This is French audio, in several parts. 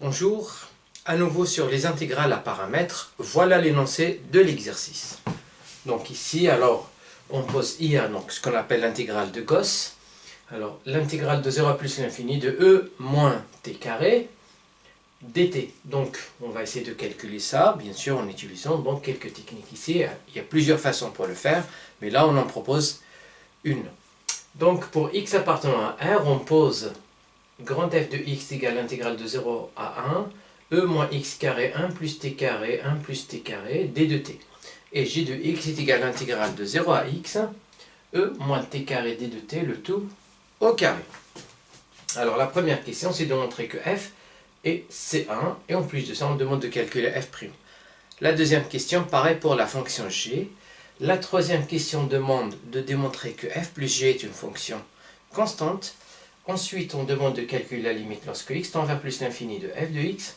Bonjour, à nouveau sur les intégrales à paramètres, voilà l'énoncé de l'exercice. Donc ici, alors, on pose IA, donc ce qu'on appelle l'intégrale de Gauss. Alors, l'intégrale de 0 à plus l'infini de E moins t carré dt. Donc, on va essayer de calculer ça, bien sûr, en utilisant donc quelques techniques ici. Il y a plusieurs façons pour le faire, mais là, on en propose une. Donc, pour x appartenant à R, on pose grand f de x égale l'intégrale de 0 à 1, e moins x carré 1 plus t carré 1 plus t carré d de t. Et g de x est égal à l'intégrale de 0 à x, e moins t carré d de t, le tout au carré. Alors la première question, c'est de montrer que f est C1, et en plus de ça, on demande de calculer f'. La deuxième question, pareil pour la fonction g. La troisième question demande de démontrer que f plus g est une fonction constante. Ensuite, on demande de calculer la limite lorsque x tend vers plus l'infini de f de x.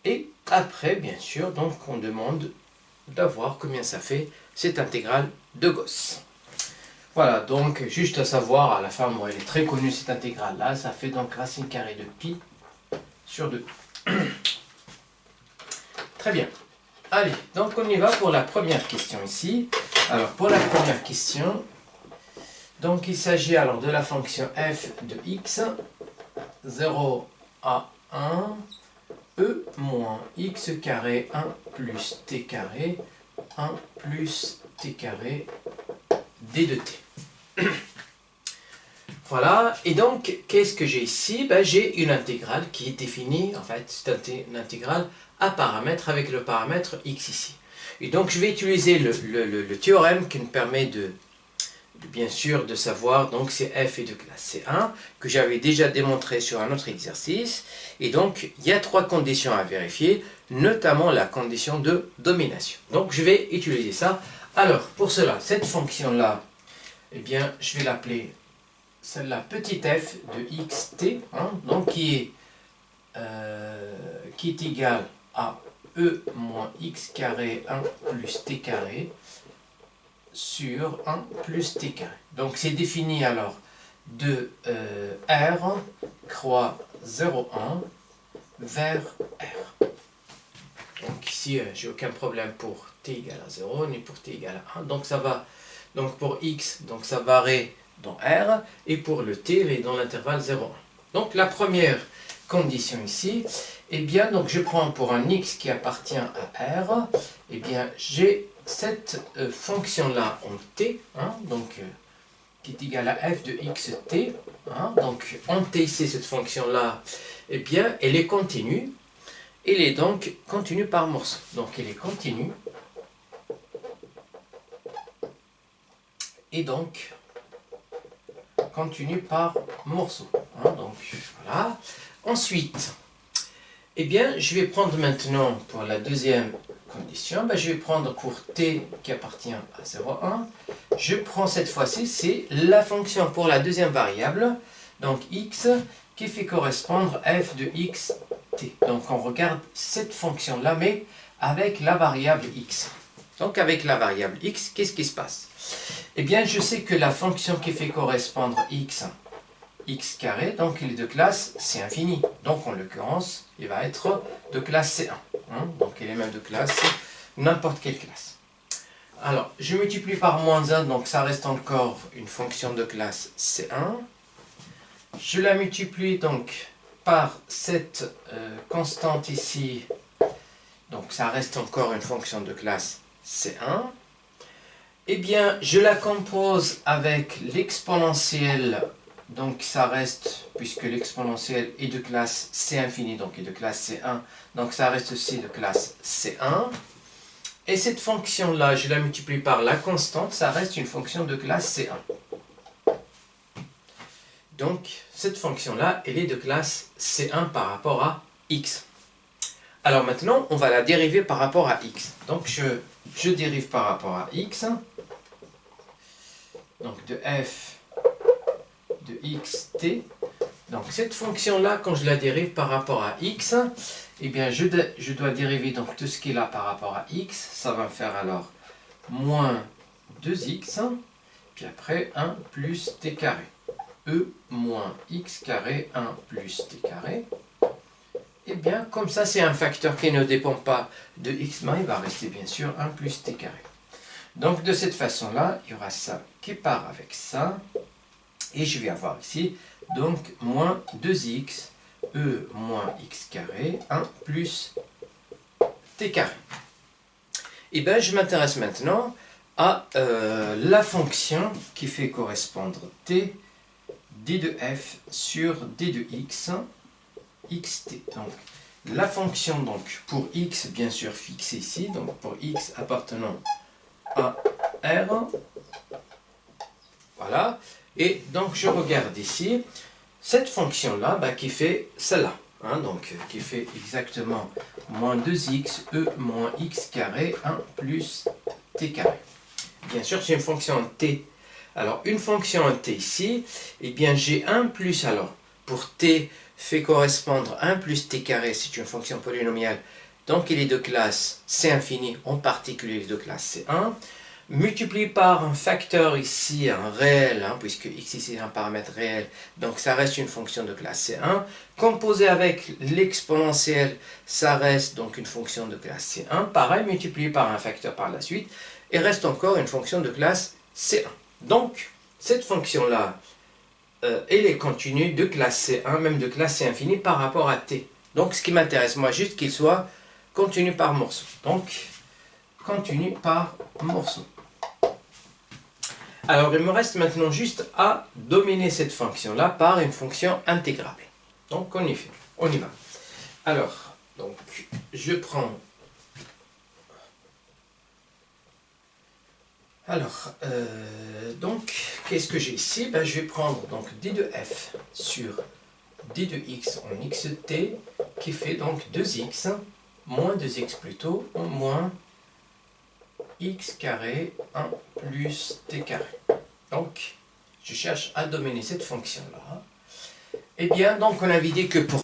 Et après, bien sûr, donc on demande d'avoir combien ça fait cette intégrale de Gauss. Voilà, donc juste à savoir, à la fin, bon, elle est très connue cette intégrale-là, ça fait donc racine carrée de pi sur 2. Très bien. Allez, donc on y va pour la première question ici. Alors, pour la première question, donc il s'agit alors de la fonction f de x, 0 à 1, e moins x carré 1 plus t carré, 1 plus t carré d de t. Voilà, et donc qu'est-ce que j'ai ici? J'ai une intégrale qui est définie, en fait c'est une intégrale à paramètres avec le paramètre x ici. Et donc je vais utiliser le théorème qui me permet bien sûr de savoir donc si f est de classe C1, que j'avais déjà démontré sur un autre exercice. Et donc il y a trois conditions à vérifier, notamment la condition de domination. Donc je vais utiliser ça. Alors pour cela, cette fonction là, eh bien je vais l'appeler celle-là petit f de xt, hein, donc qui est égal à e moins x carré 1 plus t carré sur 1 plus t carré. Donc c'est défini alors de R croix 0,1 vers R. Donc ici, j'ai aucun problème pour t égale à 0, ni pour t égale à 1. Donc ça va, donc pour x, donc ça varie dans R, et pour le t, il est dans l'intervalle 0,1. Donc la première condition ici, eh bien, donc je prends pour un x qui appartient à R, eh bien, j'ai cette fonction-là en t, hein, donc qui est égale à f de xt, hein, donc en t ici, cette fonction-là, eh bien, elle est continue, elle est donc continue par morceau. Donc elle est continue, et donc continue par morceau. Hein, donc voilà. Ensuite, eh bien, je vais prendre maintenant pour la deuxième condition, je vais prendre pour t qui appartient à 0,1, je prends cette fois-ci, c'est la fonction pour la deuxième variable, donc x, qui fait correspondre f de xt. Donc on regarde cette fonction-là, mais avec la variable x. Donc avec la variable x, qu'est-ce qui se passe? Eh bien, je sais que la fonction qui fait correspondre x carré, donc il est de classe C infini. Donc en l'occurrence, il va être de classe C1. Hein, donc il est même de classe n'importe quelle classe. Alors, je multiplie par moins 1, donc ça reste encore une fonction de classe C1. Je la multiplie donc par cette constante ici, donc ça reste encore une fonction de classe C1. Eh bien, je la compose avec l'exponentielle, donc ça reste, puisque l'exponentielle est de classe C infini, donc est de classe C1, donc ça reste aussi de classe C1. Et cette fonction-là, je la multiplie par la constante, ça reste une fonction de classe C1. Donc, cette fonction-là, elle est de classe C1 par rapport à x. Alors maintenant, on va la dériver par rapport à x. Donc, je dérive par rapport à x. Donc, de f de xt. Donc, cette fonction-là, quand je la dérive par rapport à x, eh bien, je dois dériver donc tout ce qui est là par rapport à x. Ça va me faire alors moins 2x, puis après 1 plus t carré. E moins x carré 1 plus t carré. eh bien, comme ça, c'est un facteur qui ne dépend pas de x, mais il va rester bien sûr 1 plus t carré. Donc, de cette façon-là, il y aura ça qui part avec ça. Et je vais avoir ici, donc, moins 2x, e moins x carré, 1 plus t carré. Et bien, je m'intéresse maintenant à la fonction qui fait correspondre t d de f sur d de x, xt. Donc, la fonction donc, pour x, bien sûr, fixée ici, donc pour x appartenant à R, voilà, et donc je regarde ici, cette fonction-là qui fait celle-là, hein, donc qui fait exactement moins 2x, e moins x carré, 1 plus t carré. Bien sûr, c'est une fonction en t. Alors, une fonction en t ici, eh bien j'ai 1 plus, alors, pour t fait correspondre 1 plus t carré, c'est une fonction polynomiale, donc il est de classe C infini, en particulier de classe C1, multiplié par un facteur ici, un réel, hein, puisque x ici est un paramètre réel, donc ça reste une fonction de classe C1, composé avec l'exponentielle, ça reste donc une fonction de classe C1, pareil, multiplié par un facteur par la suite, et reste encore une fonction de classe C1. Donc, cette fonction-là, elle est continue de classe C1, même de classe C infini par rapport à t. Donc, ce qui m'intéresse, moi, juste qu'il soit continu par morceau. Donc, continu par morceau. Alors, il me reste maintenant juste à dominer cette fonction-là par une fonction intégrable. Donc, on y fait. On y va. Alors, donc, je prends... Alors, donc, qu'est-ce que j'ai ici? Je vais prendre donc d de f sur d de x en xt, qui fait donc 2x, moins 2x plutôt, moins x carré 1 plus t carré. Donc, je cherche à dominer cette fonction-là. Eh bien, donc, on a vidé que pour...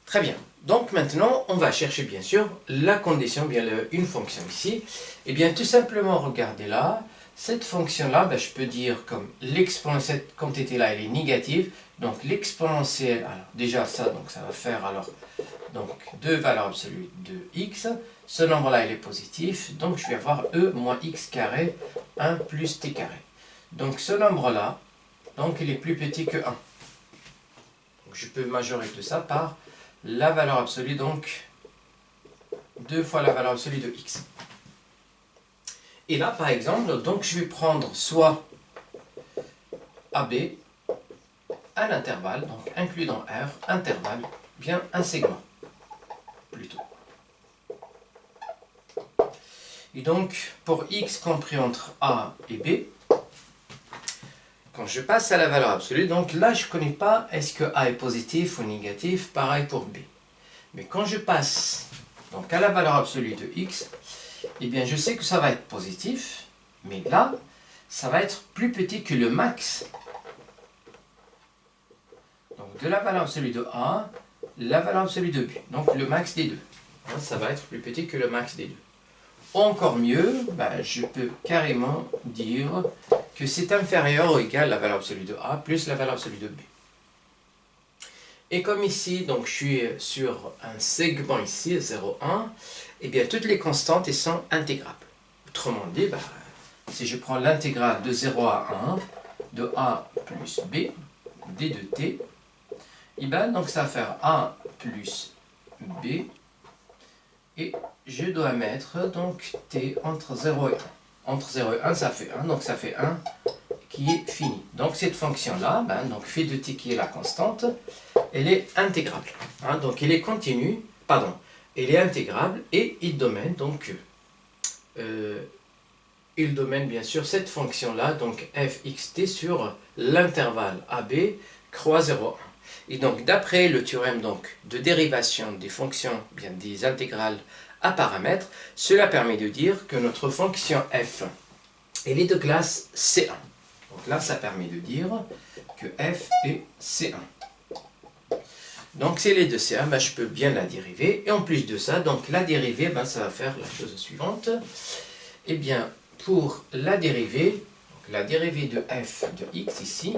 Très bien. Donc, maintenant, on va chercher, bien sûr, la condition, bien une fonction ici. Eh bien, tout simplement, regardez là, cette fonction-là, je peux dire comme l'exponentielle, cette quantité-là, elle est négative. Donc, l'exponentielle, alors, déjà ça, donc ça va faire, alors, donc, 2 valeurs absolues de x. Ce nombre-là, il est positif. Donc, je vais avoir e moins x carré, 1 plus t carré. Donc, ce nombre-là, donc, il est plus petit que 1. Donc, je peux majorer tout ça par la valeur absolue, donc 2 fois la valeur absolue de x. Et là, par exemple, donc je vais prendre soit AB, un intervalle, donc inclus dans R, intervalle, bien un segment, plutôt. Et donc, pour x compris entre A et B, quand je passe à la valeur absolue, donc là, je ne connais pas est-ce que A est positif ou négatif, pareil pour B. Mais quand je passe donc, à la valeur absolue de x, eh bien, je sais que ça va être positif, mais là, ça va être plus petit que le max. Donc, de la valeur absolue de A, la valeur absolue de B. Donc, le max des deux. Hein, ça va être plus petit que le max des deux. Encore mieux, je peux carrément dire que c'est inférieur ou égal à la valeur absolue de A plus la valeur absolue de B. Et comme ici, donc je suis sur un segment ici, 0, 1, et bien toutes les constantes elles sont intégrables. Autrement dit, si je prends l'intégrale de 0 à 1, de A plus B, d de t, et donc ça va faire A plus B, et je dois mettre donc t entre 0 et 1. Entre 0 et 1, ça fait 1, donc ça fait 1 qui est fini. Donc cette fonction-là, donc phi de t qui est la constante, elle est intégrable. Hein, donc elle est continue, pardon, elle est intégrable et il domine donc, il domine bien sûr cette fonction-là, donc fxt sur l'intervalle AB croix 0,1. Et donc d'après le théorème donc, de dérivation des fonctions, bien des intégrales à paramètres, cela permet de dire que notre fonction f, elle est de classe C1. Donc là, ça permet de dire que f est C1. Donc si elle est de C1, je peux bien la dériver. Et en plus de ça, donc la dérivée, ça va faire la chose suivante. Eh bien, pour la dérivée de f de x ici,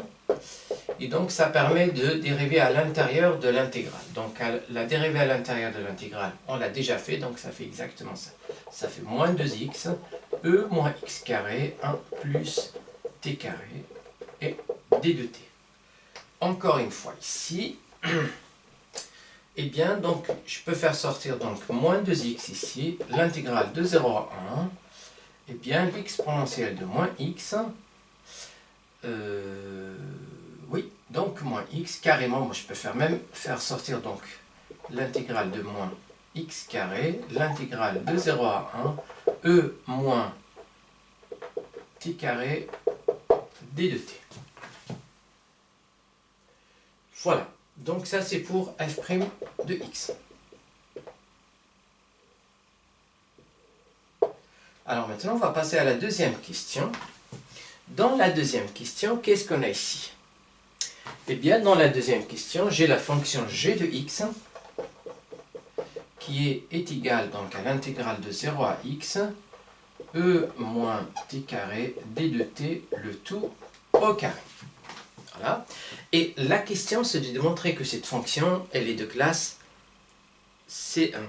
Et donc ça permet de dériver à l'intérieur de l'intégrale. Donc la dérivée à l'intérieur de l'intégrale, on l'a déjà fait, donc ça fait exactement ça. Ça fait moins 2x, e moins x carré, 1 plus t carré, et d de t. Encore une fois ici, et bien donc je peux faire sortir donc moins 2x ici, l'intégrale de 0 à 1, et bien l'exponentielle de moins x, oui, donc moins x carrément, moi je peux même faire sortir donc l'intégrale de moins x carré, l'intégrale de 0 à 1, e moins t carré d de t. Voilà, donc ça c'est pour f' de x. Alors maintenant on va passer à la deuxième question. Dans la deuxième question, qu'est-ce qu'on a ici? Eh bien, dans la deuxième question, j'ai la fonction g de x qui est égale donc à l'intégrale de 0 à x, e moins t carré d de t, le tout au carré. Voilà. Et la question, c'est de démontrer que cette fonction, elle est de classe C1.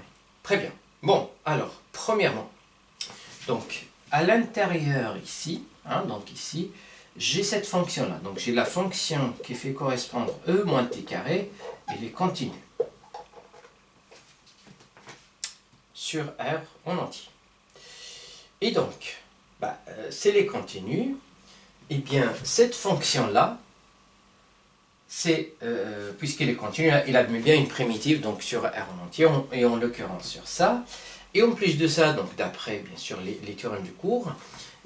Très bien. Bon, alors, premièrement, donc, à l'intérieur ici, donc ici, j'ai cette fonction-là. Donc, j'ai la fonction qui fait correspondre e moins t carré, elle est continue. Sur R en entier. Et donc, c'est les continues. Et bien, cette fonction-là, c'est, puisqu'elle est continue, il admet bien une primitive, donc sur R en entier, et en l'occurrence sur ça. Et en plus de ça, donc d'après bien sûr les théorèmes du cours,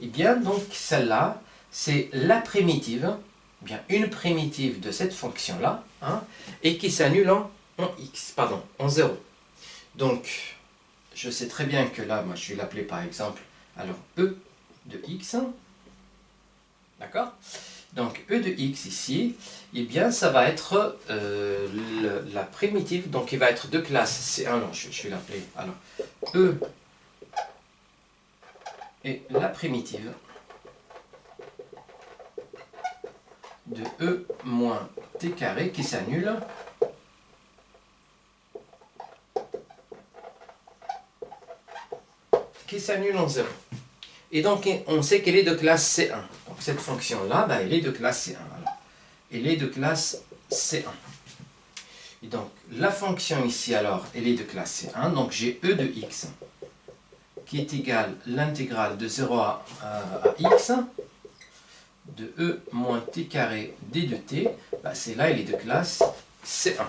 et bien donc celle-là, c'est la primitive, bien une primitive de cette fonction-là, et qui s'annule en x, pardon, en 0. Donc, je sais très bien que là, moi je vais l'appeler par exemple, alors e de x, d'accord? Donc e de x ici, eh bien ça va être la primitive, donc il va être de classe C1, non, je vais l'appeler, alors e est la primitive de e moins t carré qui s'annule en 0. Et donc on sait qu'elle est de classe C1. Donc cette fonction-là, elle est de classe C1. Alors, elle est de classe C1. Et donc la fonction ici, alors, elle est de classe C1. Donc j'ai e de x qui est égal à l'intégrale de 0 à x de e moins t carré d de t. C'est là, elle est de classe C1.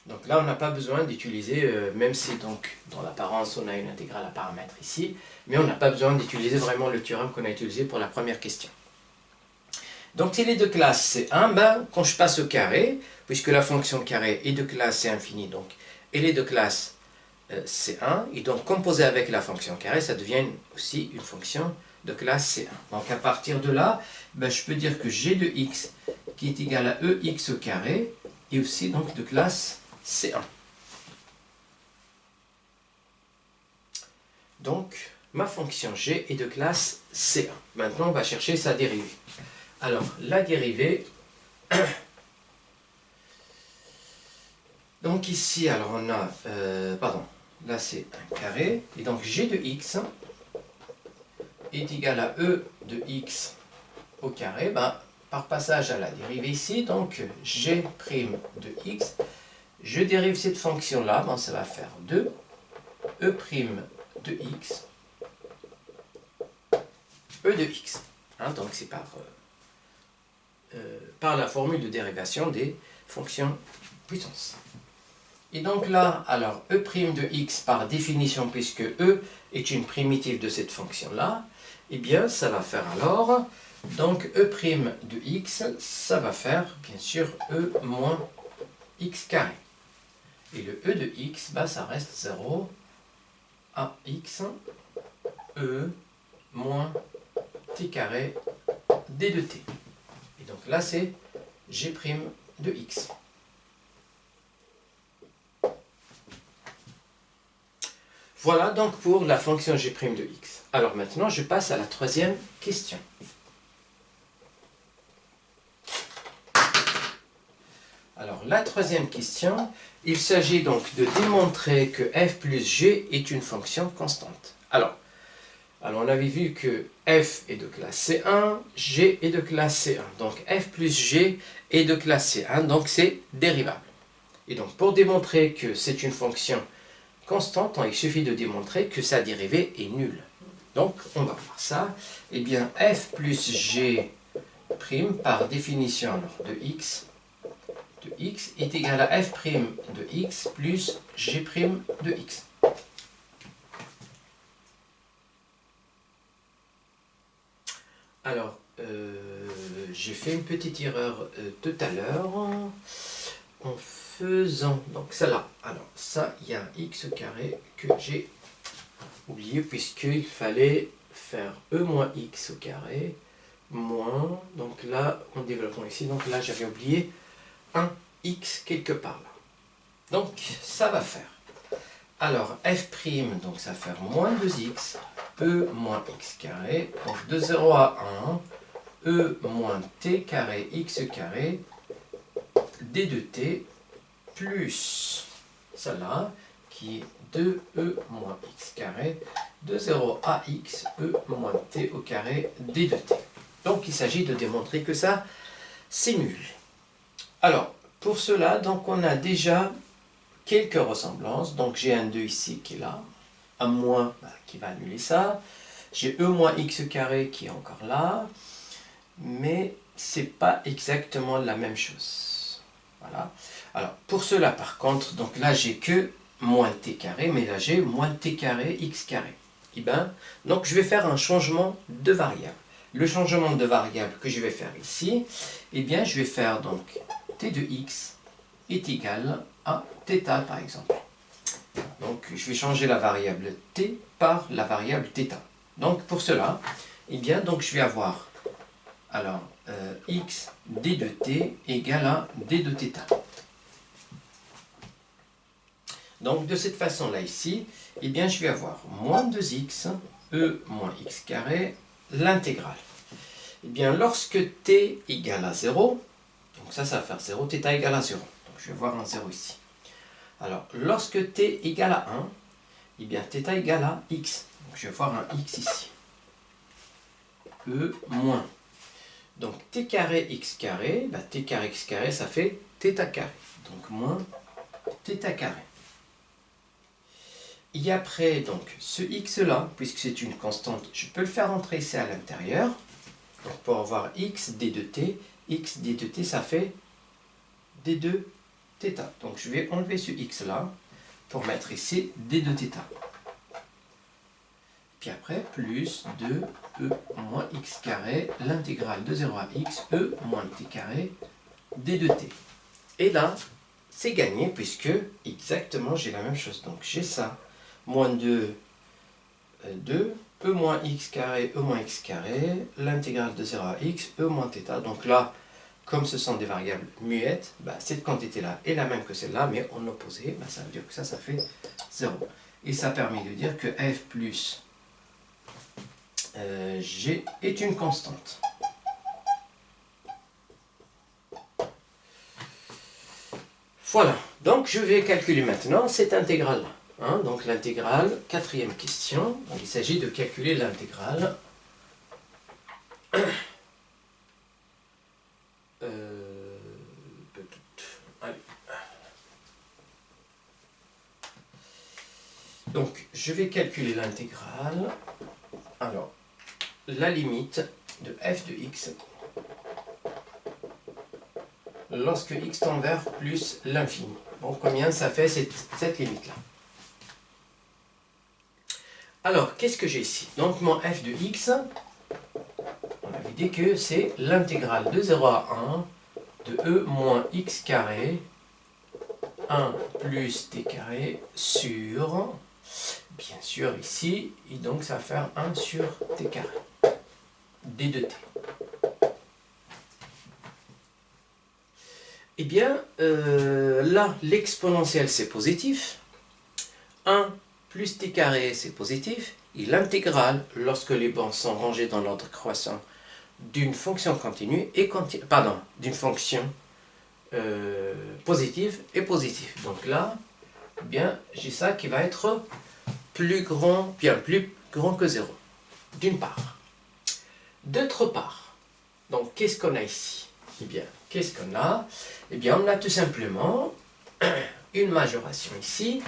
Donc là, on n'a pas besoin d'utiliser, même si donc dans l'apparence on a une intégrale à paramètres ici, mais on n'a pas besoin d'utiliser vraiment le théorème qu'on a utilisé pour la première question. Donc s'il est de classe C1, quand je passe au carré, puisque la fonction carré est de classe C infini, donc elle est de classe C1, et donc composée avec la fonction carré, ça devient aussi une fonction de classe C1. Donc à partir de là, je peux dire que g de x qui est égal à ex au carré est aussi donc de classe C1. Donc, ma fonction g est de classe C1. Maintenant, on va chercher sa dérivée. Alors, la dérivée... donc ici, alors on a... pardon, là c'est un carré. Et donc, g de x est égal à e de x au carré. Par passage à la dérivée ici, donc g' de x... Je dérive cette fonction-là, ça va faire 2 e' de x, e de x. Donc c'est par la formule de dérivation des fonctions puissance. Et donc là, alors e' de x par définition, puisque e est une primitive de cette fonction-là, eh bien ça va faire alors, donc e' de x, ça va faire bien sûr e moins x carré. Et le e de x, ça reste 0 à x e moins t carré d de t. Et donc là, c'est g' de x. Voilà donc pour la fonction g' de x. Alors maintenant, je passe à la troisième question. Alors, la troisième question, il s'agit donc de démontrer que f plus g est une fonction constante. Alors on avait vu que f est de classe C1, g est de classe C1. Donc f plus g est de classe C1, donc c'est dérivable. Et donc pour démontrer que c'est une fonction constante, il suffit de démontrer que sa dérivée est nulle. Donc on va voir ça. Eh bien f plus g prime par définition alors, de x est égal à f' de x plus g' de x. Alors, j'ai fait une petite erreur tout à l'heure en faisant, donc celle-là. Alors, ça, il y a un x carré que j'ai oublié puisqu'il fallait faire e moins x au carré moins, donc là, en développant ici, donc là, j'avais oublié un x quelque part là. Donc, ça va faire. Alors, f', donc ça va faire moins 2x, e moins x carré, donc de 0 à 1, e moins t carré x carré, d de t, plus celle-là, qui est 2e moins x carré, de 0 à x, e moins t au carré, d de t. Donc, il s'agit de démontrer que ça, c'est nul. Alors, pour cela, donc on a déjà quelques ressemblances. Donc j'ai un 2 ici qui est là, un moins qui va annuler ça. J'ai e moins x carré qui est encore là, mais c'est pas exactement la même chose. Voilà. Alors pour cela par contre, donc là j'ai que moins t carré, mais là j'ai moins t carré x carré. Et ben, donc je vais faire un changement de variable. Le changement de variable que je vais faire ici, eh bien je vais faire donc t de x est égal à θ par exemple. Donc je vais changer la variable t par la variable θ. Donc pour cela, eh bien donc je vais avoir alors x d de t égale à d de θ. Donc de cette façon-là ici, eh bien je vais avoir moins 2x, e moins x carré, l'intégrale. Eh bien lorsque t égale à 0, donc ça va faire 0, θ égale à 0. Donc je vais voir un 0 ici. Alors lorsque t égale à 1, eh bien θ égale à x. Donc je vais voir un x ici. E moins. Donc t carré x carré, t carré x carré, ça fait θ carré. Donc moins θ carré. Et après, donc, ce x-là, puisque c'est une constante, je peux le faire entrer ici à l'intérieur. Donc pour avoir x d de t, x d de t, ça fait d de θ. Donc je vais enlever ce x-là pour mettre ici d de θ. Puis après, plus 2e moins x carré, l'intégrale de 0 à x, e moins t carré, d de t. Et là, c'est gagné puisque exactement j'ai la même chose. Donc j'ai ça, moins 2, e moins x carré, l'intégrale de 0 à x, e moins θ. Donc là, comme ce sont des variables muettes, cette quantité-là est la même que celle-là, mais en opposé, ça veut dire que ça fait 0. Et ça permet de dire que f plus g est une constante. Voilà, donc je vais calculer maintenant cette intégrale. Donc l'intégrale, quatrième question, donc il s'agit de calculer l'intégrale. Donc je vais calculer l'intégrale. Alors, la limite de f de x lorsque x tend vers plus l'infini. Bon, combien ça fait cette limite-là? Alors, qu'est-ce que j'ai ici? Donc, mon f de x, on avait dit que c'est l'intégrale de 0 à 1 de e moins x carré, 1 plus t carré sur, bien sûr ici, et donc ça va faire 1 sur t carré, d de t. Eh bien, là, l'exponentielle, c'est positif. 1 plus t carré, c'est positif. Et l'intégrale, lorsque les bancs sont rangés dans l'ordre croissant d'une fonction continue, d'une fonction positive et positive. Donc là, eh bien, j'ai ça qui va être plus grand, bien plus grand que 0, d'une part. D'autre part, donc qu'est-ce qu'on a ici? Eh bien, qu'est-ce qu'on a? Eh bien, on a tout simplement une majoration ici.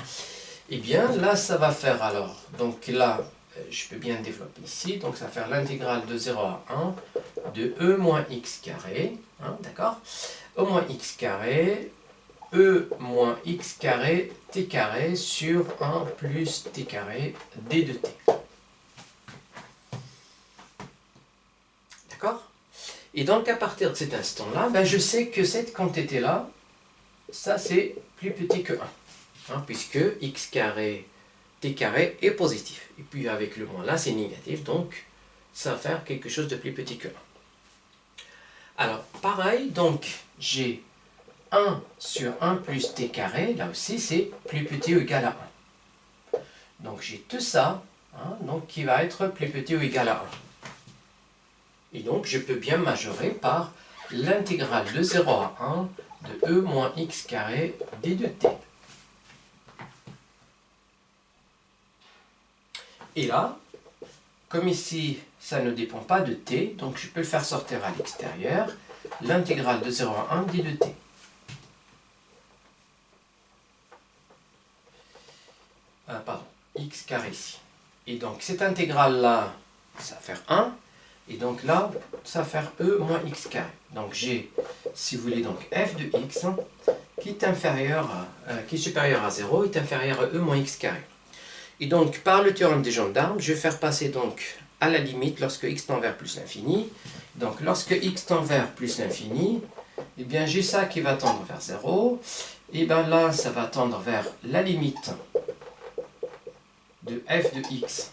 Eh bien, là, ça va faire alors, donc là, je peux bien développer ici, donc ça va faire l'intégrale de 0 à 1 de e moins x carré, hein, d'accord? E moins x carré, e moins x carré t carré sur 1 plus t carré d de t. D'accord? Et donc, à partir de cet instant-là, ben, je sais que cette quantité-là, ça c'est plus petit que 1. Hein, puisque x carré, t carré est positif. Et puis avec le moins là, c'est négatif, donc ça va faire quelque chose de plus petit que 1. Alors, pareil, donc j'ai 1 sur 1 plus t carré, là aussi c'est plus petit ou égal à 1. Donc j'ai tout ça, hein, donc, qui va être plus petit ou égal à 1. Et donc je peux bien majorer par l'intégrale de 0 à 1 de e moins x carré d de t. Et là, comme ici, ça ne dépend pas de t, donc je peux le faire sortir à l'extérieur, l'intégrale de 0 à 1 d de t. Pardon, x carré ici. Et donc cette intégrale-là, ça va faire 1, et donc là, ça va faire e moins x carré. Donc j'ai, si vous voulez, donc f de x, qui est supérieur à 0, est inférieur à e moins x carré. Et donc, par le théorème des gendarmes, je vais faire passer donc à la limite lorsque x tend vers plus l'infini. Donc, lorsque x tend vers plus l'infini, eh bien, j'ai ça qui va tendre vers 0. Et bien là, ça va tendre vers la limite de f de x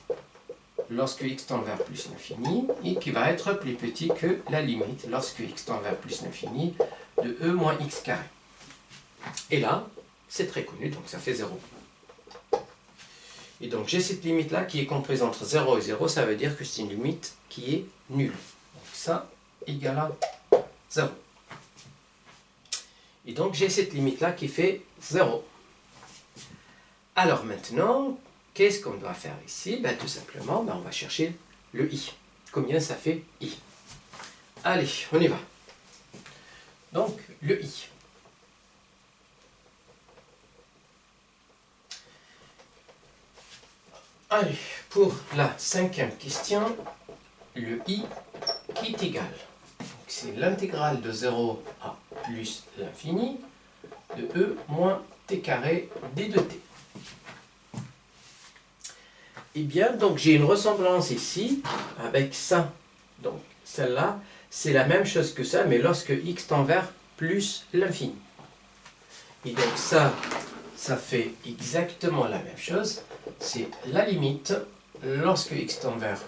lorsque x tend vers plus l'infini, et qui va être plus petit que la limite lorsque x tend vers plus l'infini de e moins x carré. Et là, c'est très connu, donc ça fait 0. Et donc j'ai cette limite-là qui est comprise entre 0 et 0, ça veut dire que c'est une limite qui est nulle. Donc ça égale à 0. Et donc j'ai cette limite-là qui fait 0. Alors maintenant, qu'est-ce qu'on doit faire ici? Ben, tout simplement, ben, on va chercher le i. Combien ça fait i? Allez, on y va. Donc le i. Allez, pour la 5e question, le i qui est égal. C'est l'intégrale de 0 à plus l'infini de e moins t carré d de t. Eh bien, donc j'ai une ressemblance ici avec ça. Donc celle-là, c'est la même chose que ça, mais lorsque x tend vers plus l'infini. Et donc ça fait exactement la même chose. C'est la limite lorsque x tend vers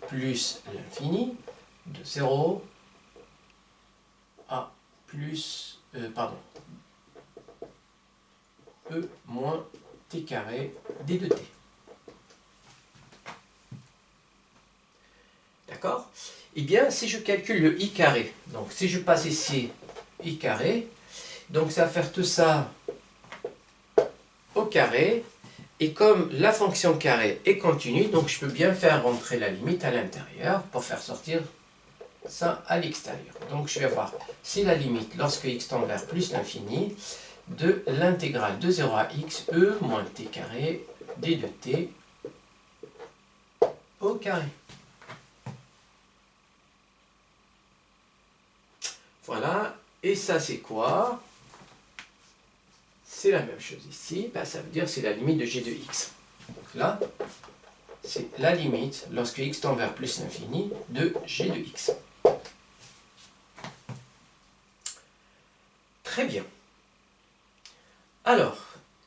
plus l'infini de 0 à plus, e moins t carré d de t. D'accord? Eh bien, si je calcule le i carré, donc si je passe ici i carré, donc ça va faire tout ça au carré, et comme la fonction carré est continue, donc je peux bien faire rentrer la limite à l'intérieur pour faire sortir ça à l'extérieur. Donc je vais avoir, c'est la limite lorsque x tend vers plus l'infini de l'intégrale de 0 à x e moins t carré d de t au carré. Voilà, et ça c'est quoi? C'est la même chose ici, ben, ça veut dire c'est la limite de g de x. Donc là, c'est la limite lorsque x tend vers plus l'infini de g de x. Très bien. Alors,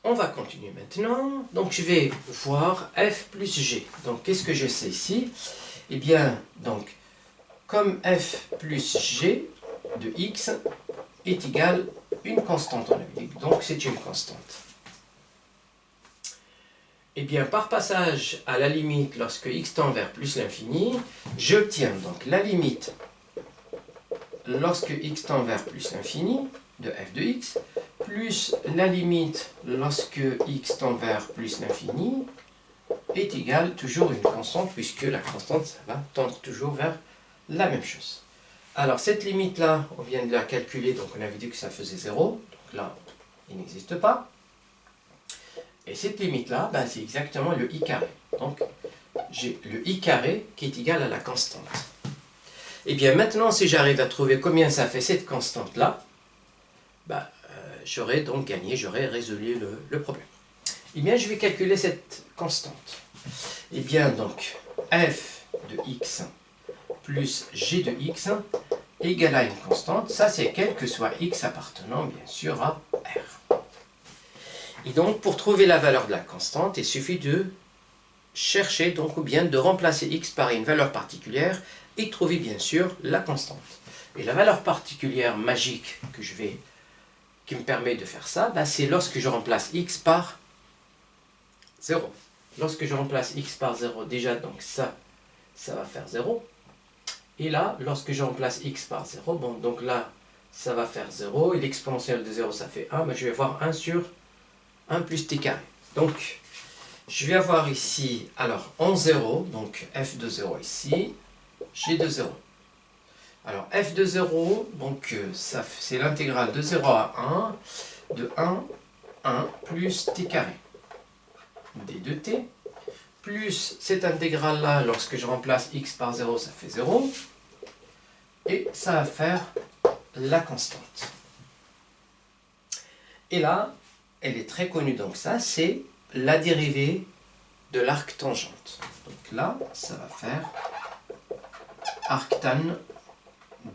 on va continuer maintenant. Donc je vais voir f plus g. Donc qu'est-ce que je sais ici? Eh bien, donc, comme f plus g de x est égal à une constante, on a dit, donc c'est une constante. Et bien, par passage à la limite lorsque x tend vers plus l'infini, j'obtiens donc la limite lorsque x tend vers plus l'infini de f de x, plus la limite lorsque x tend vers plus l'infini, est égale toujours une constante, puisque la constante, ça va tendre toujours vers la même chose. Alors cette limite-là, on vient de la calculer, donc on avait dit que ça faisait 0, donc là, il n'existe pas. Et cette limite-là, ben, c'est exactement le i carré. Donc, j'ai le i carré qui est égal à la constante. Et bien maintenant, si j'arrive à trouver combien ça fait cette constante-là, ben, j'aurais donc gagné, j'aurais résolu le problème. Et bien, je vais calculer cette constante. Et bien, donc, f de x plus g de x égale à une constante. Ça, c'est quel que soit x appartenant, bien sûr, à R. Et donc, pour trouver la valeur de la constante, il suffit de chercher, donc, ou bien de remplacer x par une valeur particulière et trouver, bien sûr, la constante. Et la valeur particulière magique qui me permet de faire ça, ben, c'est lorsque je remplace x par 0. Lorsque je remplace x par 0, déjà, donc ça va faire 0. Et là, lorsque je remplace x par 0, bon, donc là, ça va faire 0. Et l'exponentielle de 0, ça fait 1. Mais je vais avoir 1 sur 1 plus t carré. Donc, je vais avoir ici, alors, en 0, donc f de 0 ici, g de 0. Alors, f de 0, donc, c'est l'intégrale de 0 à 1, de 1 plus t carré, d de t, plus cette intégrale-là, lorsque je remplace x par 0, ça fait 0. Et ça va faire la constante. Et là, elle est très connue, donc ça, c'est la dérivée de l'arc tangente. Donc là, ça va faire arctan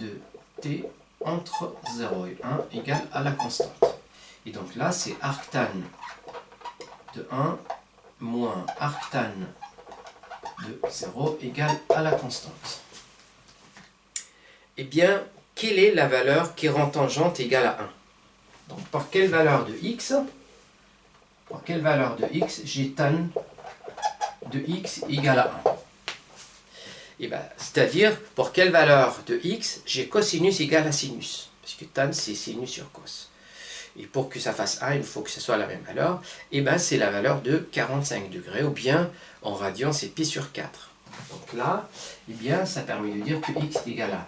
de t entre 0 et 1 égale à la constante. Et donc là, c'est arctan de 1 moins arctan de 0 égale à la constante. Eh bien, quelle est la valeur qui rend tangente égale à 1? Donc, par quelle valeur de x j'ai tan de x égale à 1? Eh bien, c'est-à-dire, pour quelle valeur de x j'ai cosinus égale à sinus? Parce que tan, c'est sinus sur cos. Et pour que ça fasse 1, il faut que ce soit la même valeur. Et bien, c'est la valeur de 45 degrés, ou bien, en radian, c'est pi sur 4. Donc là, eh bien, ça permet de dire que x est égal à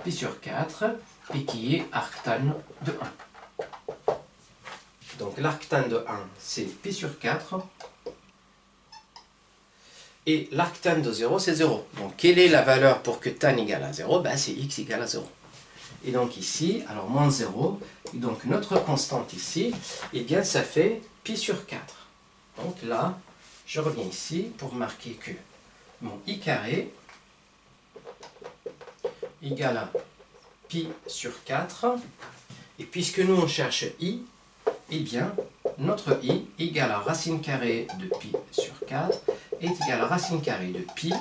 pi sur 4, et qui est arctan de 1. Donc l'arctan de 1, c'est pi sur 4, et l'arctan de 0, c'est 0. Donc quelle est la valeur pour que tan égale à 0? Ben, c'est x égale à 0. Et donc ici, alors moins 0, et donc notre constante ici, eh bien ça fait pi sur 4. Donc là, je reviens ici pour marquer que mon i carré égale à pi sur 4. Et puisque nous on cherche i, eh bien notre i égale à racine carrée de pi sur 4 est égal à racine carrée de pi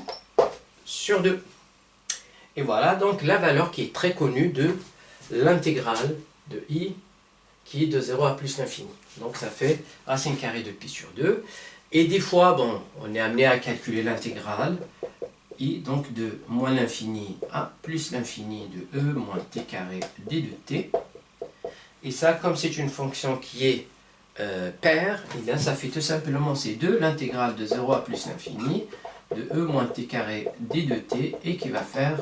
sur 2. Et voilà donc la valeur qui est très connue de l'intégrale de i qui est de 0 à plus l'infini. Donc ça fait racine carrée de pi sur 2. Et des fois, bon, on est amené à calculer l'intégrale i, donc de moins l'infini à plus l'infini de e moins t carré d de t. Et ça, comme c'est une fonction qui est paire, et bien ça fait tout simplement ces deux, l'intégrale de 0 à plus l'infini de e moins t carré d de t, et qui va faire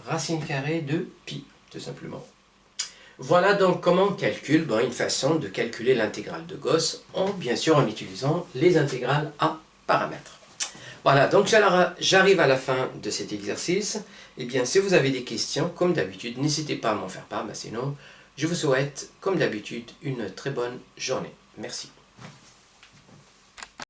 racine carrée de pi, tout simplement. Voilà donc comment on calcule une façon de calculer l'intégrale de Gauss, bien sûr en utilisant les intégrales à paramètres. Voilà, donc j'arrive à la fin de cet exercice. Et bien, si vous avez des questions, comme d'habitude, n'hésitez pas à m'en faire part. Sinon, je vous souhaite, comme d'habitude, une très bonne journée. Merci.